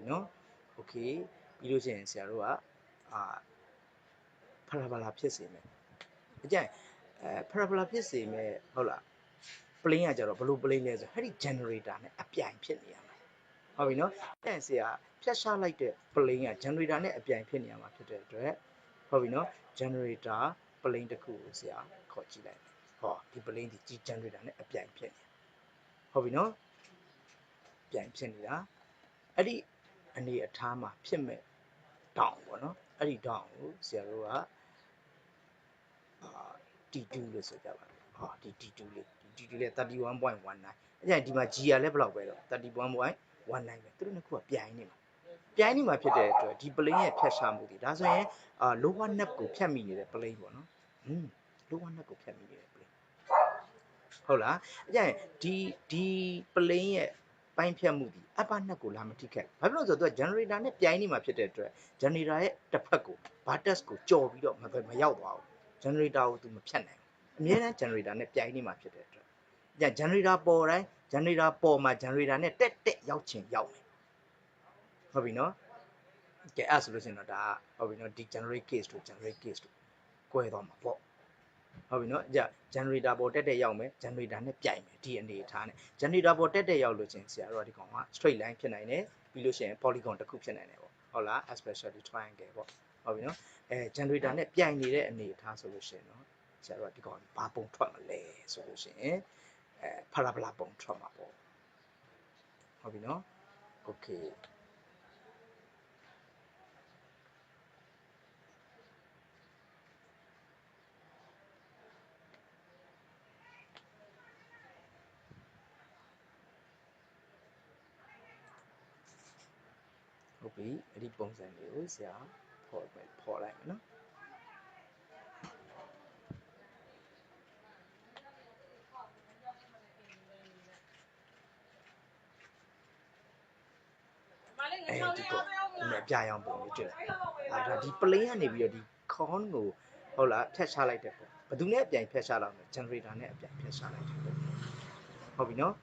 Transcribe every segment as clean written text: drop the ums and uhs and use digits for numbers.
ပြီနော်โอเคပြီးလို့ရှိရင်ဆရာတို့ကဖရာဗလာဖြစ်စေမယ်အကြိုင်ဖရာဗလာဖြစ်စေမယ်ဟုတ်လား plane ကကြတော့ဘလို့ plane လဲဆိုဟဲ့ဒီ generator နဲ့အပြိုင်ဖြစ်နေရမှာဟုတ်ပြီနော်အဲ့ဆရာဖြတ်ရှားလိုက်တဲ့ plane က generator နဲ့အပြိုင်ဖြစ်နေရမှာဖြစ်တဲ့အတွက်ဟုတ်ပြီနော် generator plane တစ်ခုကိုဆရာခေါ်ကြည့်လိုက်ဟောဒီ plane ဒီ generator နဲ့အပြိုင်ဖြစ်နေဟုတ်ပြီနော်ပြိုင်ဖြစ်နေတာအဲ့ဒီအနေအထားမှာဖြစ်မဲ့တောင်းပေါ့နော်အဲ့ဒီတောင်းကိုဆရာတို့ကT2 လို့ဆိုကြပါဟာဒီ T2 လေး T2 လေး 31.19 အဲ့ဒါဒီမှာ G ရလဲဘယ်လောက်ပဲတော့ 31.19 ပဲသူတို့နှစ်ခုကပြိုင်နေမှာဖြစ်တဲ့အတွက်ဒီ plane ရဲ့ဖြတ်ရှားမှုတွေဒါဆိုရင်lower nap ကိုဖြတ်မိနေတဲ့ plane ပေါ့နော်lower nap ကိုဖြတ်မိနေတဲ့ plane ဟုတ်လားအဲ့ဒါဒီ plane ရဲ့ပိုင်းဖြတ်မှုဒီ upper nap ကိုလာမထိခိုက်ဘာဖြစ်လို့ဆိုတော့သူက generator နဲ့ပြိုင်နေမှာဖြစ်တဲ့အတွက် generator ရဲ့တစ်ဖက်ကို vertex ကိုကြော်ပြီးတော့မရောက်သွားဘူး generator ကိုသူမဖြတ်နိုင်ဘူးအမြဲတမ်း generator နဲ့ပြိုင်နေမှာဖြစ်တဲ့အတွက်ည generator ပေါ်တိုင်း generator ပေါ်မှာ generator နဲ့တက်ရောက်ချင်ရောက်မယ်ဟုတ်ပြီနော်ကဲအဲ့ဆိုလို့ရှိရင်တော့ဒါဟုတ်ပြီနော်ဒီ generate case တို့ generate case တို့꿰သွားမှာပေါ့ဟုတ်ပြီနော်ည generator ပေါ်တက်ရောက်မယ် generator နဲ့ပြိုင်မယ်ဒီအနေအထားနဲ့ generator ပေါ်တက်ရောက်လို့ချင်းဆရာတို့ကဒီကောင်က straight line ဖြစ်နိုင်တယ်ပြီးလို့ရှိရင် polygon တစ်ခုဖြစ်နိုင်တယ်ပေါ့ဟုတ်လား especially triangle ပေါ့ဟုတ်ပြီနော်generator နဲ့ပြိုင်နေတဲ့အနေအထားဆိုလို့ရှိရင်နော်ဆရာတို့ကဒီကောင်ဘာပုံထွက်မလဲဆိုလို့ရှိရင်parabola ပုံထွက်မှာပေါ့ဟုတ်ပြီနော် okay ဟုတ်ပြီအဲ့ဒီပုံစံလေးကိုဆရာဖော်လိုက်မယ်နော်ဒီပေါ့ဒီအပြာရောင်ပုံလေးတွေ့လိုက်ဒါဒီ plane ကနေပြီးတော့ဒီ con ကိုဟုတ်လားဖြတ်ချလိုက်တဲ့ပုံဘယ်သူနဲ့အပြိုင်ဖြတ်ချလောက်လဲ generator နဲ့အပြိုင်ဖြတ်ချလိုက်တဲ့ပုံဟုတ်ပြီနော်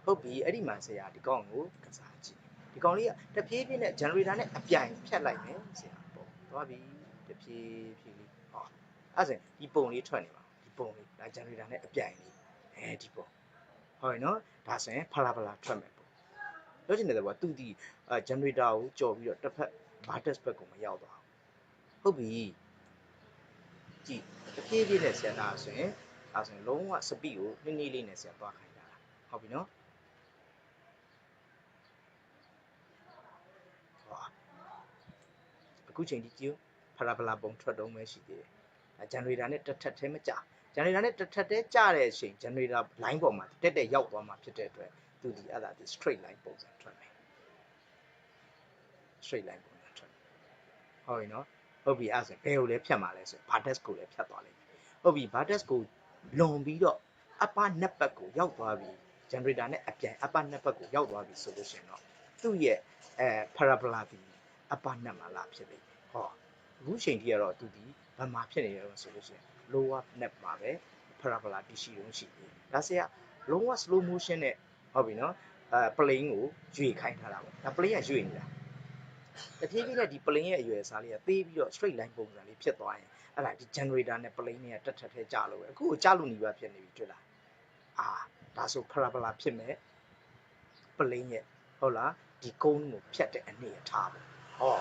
ဟုတ်ပြီအဲ့ဒီမှာဆရာဒီကောင်ကိုကစားကြည့်ဒီကောင်လေးကတဖြည်းဖြည်းနဲ့ generator နဲ့အပြိုင်ဖြတ်လိုက်မယ်ဆရာပေါ့သွားပြီတဖြည်းဖြည်းလေးဟောအဲ့ဒါဒီပုံလေးထွက်နေပါဒီပုံလေးဒါ generator နဲ့အပြိုင်လေးဒီပုံဟုတ်ပြီနော်ဒါဆိုရင်ဖလာထွက်မယ်ပေါ့ပြောချင်တယ်ကွာသူဒီgenerator ကိုကြော်ပြီးတော့တစ်ဖက် vertex ဘက်ကိုမရောက်သွားဘူးဟုတ်ပြီကြည့်တဖြည်းဖြည်းနဲ့ဆရာဒါဆိုရင်လုံးဝ speed ကိုနှင်းလေးနဲ့ဆရာသွားခိုင်းတာဟုတ်ပြီနော်အခုချိန်ဒီကြည့်ဖလာပုံထွက်တော့မှရှိသေးတယ်generator နဲ့တစ်ထပ်ထဲမကြ generator နဲ့တစ်ထပ်ထဲကြတဲ့အချိန် generator line ပေါ်မှာတက်ရောက်သွားမှာဖြစ်တဲ့အတွက်သူဒီအဲ့ဒါဒီ straight line ပုံစံထွက်မယ် straight line ပုံစံထွက်ဟုတ်ပြီနော်ဟုတ်ပြီအဲ့ဆိုဘယ်ကိုလဲဖြတ်မှာလဲဆို vertex ကိုလည်းဖြတ်သွားလိမ့်မယ်ဟုတ်ပြီ vertex ကိုလွန်ပြီးတော့ upper nap ဘက်ကိုရောက်သွားပြီ generator နဲ့အပြိုင် upper nap ဘက်ကိုရောက်သွားပြီဆိုလို့ရှိရင်တော့သူ့ရဲ့parabola ဒီ upper nap မှာလာဖြစ်လိမ့်မယ်ဟောအခုချိန်ကြီးကတော့သူဒီဘာမှဖြစ်နေရတော့ဆိုလို့ရှိရင် lower nap မှာပဲ parabola တရှိတုံးရှိတယ်ဒါဆရာလုံးဝ slow motion နဲ့ဟုတ်ပြီနော်plane ကိုရွေခိုင်းထားတာပေါ့ဒါ plane ကရွေနေတာတဖြည်းဖြည်းနဲ့ဒီ plane ရဲ့အရွယ်အစားလေးကသေးပြီးတော့ straight line ပုံစံလေးဖြစ်သွားရင်အဲ့ဒါဒီ generator နဲ့ plane နဲ့တက်ထပ်ထဲကြာလို့ပဲအခုကိုကြာလို့နေပါဖြစ်နေပြီတွေ့လားဒါဆို parabola ဖြစ်မဲ့ plane ရဲ့ဟုတ်လားဒီကုန်းကိုဖြတ်တဲ့အနေအထားပေါ့ဟော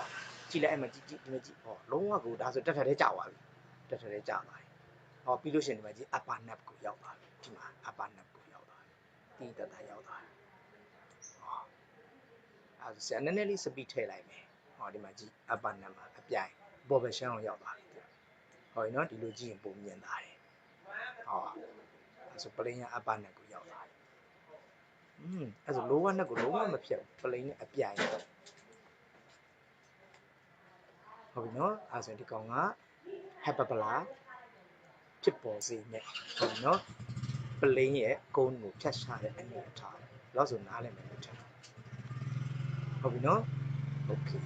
ကြည့်လိုက်အဲ့မှာကြည့်ဒီမှာကြည့်ဟောလုံးဝကိုဒါဆိုတက်ထပ်ထဲကြာသွားပြီတက်ထပ်ထဲကြာသွားပြီဟောပြီးလို့ရှိရင်ဒီမှာကြည့် upper nap ကိုရောက်သွားပြီဒီမှာ upper nap ကိုရောက်သွားပြီတီးတက်ရောက်သွားပြီဟောအဲ့ဒါဆရာနည်းနည်းလေး speed ထည့်လိုက်မယ်ဟောဒီမှာကြည့် upper nap မှာအပြိုင် position ကိုရောက်သွားပြီဟောနော်ဒီလိုကြည့်ရင်ပုံမြင်တာတယ်ဟောအဲ့ဆို plane က upper nap ကိုရောက်သွားပြီအဲ့ဆို lower nap ကိုလုံးဝမဖြတ်ဘူး plane နဲ့အပြိုင်ဟုတ်ပြီနော်အဲ့ဆိုဒီကောင်က hyperbola ဖြစ်ပေါ်စေနဲ့ဟုတ်ပြီနော် plane ရဲ့ကုန်းကိုဖြတ်ချတဲ့အနေအထားလောက်ဆိုနားလည်မယ်လို့ထင်တယ်ဟုတ်ပြီနော် okay